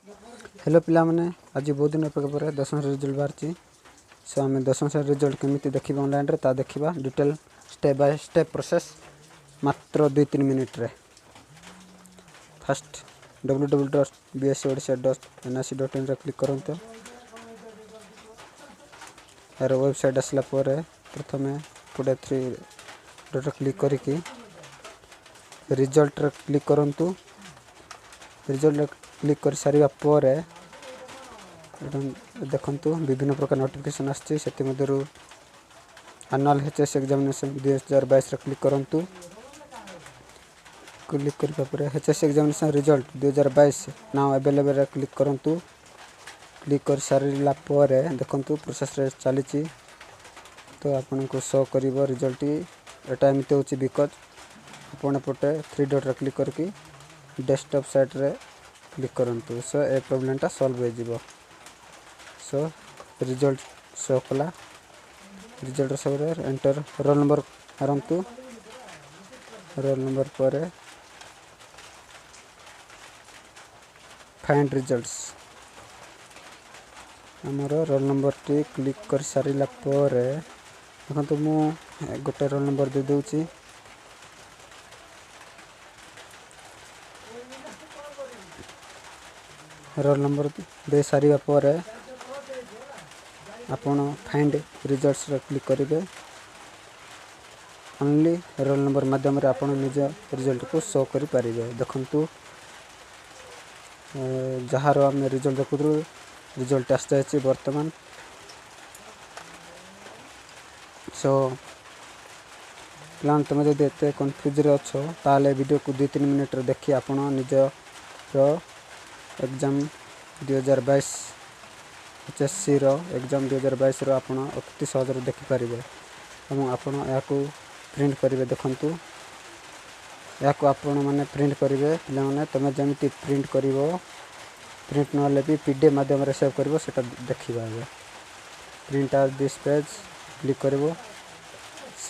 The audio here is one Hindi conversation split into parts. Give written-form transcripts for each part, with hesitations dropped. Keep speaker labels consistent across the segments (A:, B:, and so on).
A: हेलो पिला माने आज बहुत दिन अपेक्षा पर दशम रिजल्ट बाहर सो आम दशम श्रेणी रिजल्ट केमी देखा ऑनलाइन ता देखा detail step by step process मात्र 2-3 मिनिट रे फास्ट www.bscodisha.nic.in रे क्लिक करते यार वेबसाइट आसला प्रथम पुटे 3 डॉट क्लिक करके रिजल्ट रे क्लिक करंतु रिजल्ट क्लिक कर सारिबा परे देखंतु विभिन्न प्रकार नोटिफिकेशन आछि सेति मधुरु एनुअल एचएस एग्जामिनेशन 2022 रे क्लिक करंतु क्लिक करबा परे HS examination result 2022 now available रे क्लिक करंतु क्लिक कर सारिला परे देखंतु प्रोसेस रे चलीछि तो आपन को शो करिवो रिजल्ट एटा एमिते होछि बिकॉज आपन पटे 3 डॉट रे क्लिक करके डेस्कटॉप साइट रे क्लिक करंतु सो ए प्रॉब्लम टा सॉल्व हो जिवो सो रिजल्ट शो कला रिजल्ट सब रे एंटर रोल नंबर करंतु रोल नंबर पर फाइंड रिजल्ट्स हमर रोल नंबर टी क्लिक कर सारिला पर देखंतु मु गोटे रोल नंबर दे दोछि रोल नंबर दे सारिबा पर आपण फाइंड रिजल्ट्स रे क्लिक करिवे ओनली रोल नंबर माध्यम रे आपण निज रिजल्ट को शो करि परिबे देखंतु जहारो हम रिजल्ट देखुद्रु रिजल्ट आस जायछि वर्तमान सो प्लान तुम जदि एते कंफ्यूज रे अछो ताले वीडियो को 2-3 मिनिट रे देखि आपण निज रो एग्जाम 2022 एचएससी रो एग्जाम 2022 रो आपण अति सहज रे देखि परिबे एवं आपण या को प्रिंट करिवे देखंतु या को आपण माने प्रिंट करिवे पिला माने तमे जेमिति प्रिंट करिवो प्रिंट नले भी पीडीएफ माध्यम रे सेव करिवो सेटा देखिबा print out this page click करिवो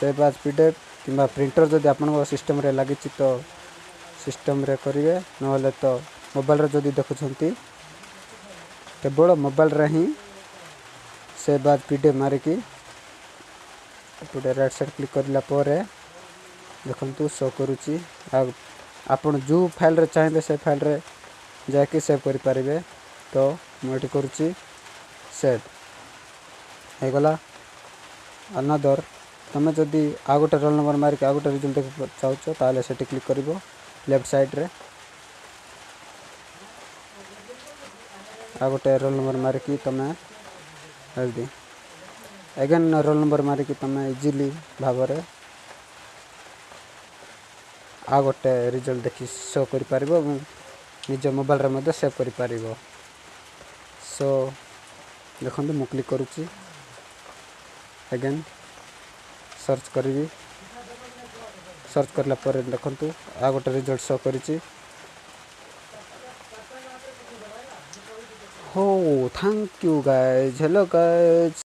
A: सेव एज पीडीएफ किबा प्रिंटर जदि आपण सिस्टम रे लागि छि तो सिस्टम रे करिवे नले तो मोबाइल रे जदि देखुछंती केवल मोबाइल रे ही सेव एज पीडीएफ मारे की पुटे राइट साइड क्लिक करला परे देखंतु शो करूची आपण जो फाइल रे चाहेबे से फाइल रे जाके सेव करि परिबे तो मोटी करूची सेव हे गला अनदर तमे जदी आ गोटे रोल नंबर मार के आ गोटे रिजल्ट देख चाहछो ताले सेटी क्लिक करिवो लेफ्ट साइड रे आ गोटे रोल नंबर मार के तमे जल्दी अगेन रोल नंबर मार के तमे इजीली भाबरे आ गोटे रिजल्ट देखि शो करि परिबो निज मोबाइल रे मध्ये सेव करि परिबो सो देखंतु मु क्लिक करूची अगेन सर्च करिवि सर्च करला पर देखंतु आ गोटे रिजल्ट शो करिची हो thank you guys hello guys.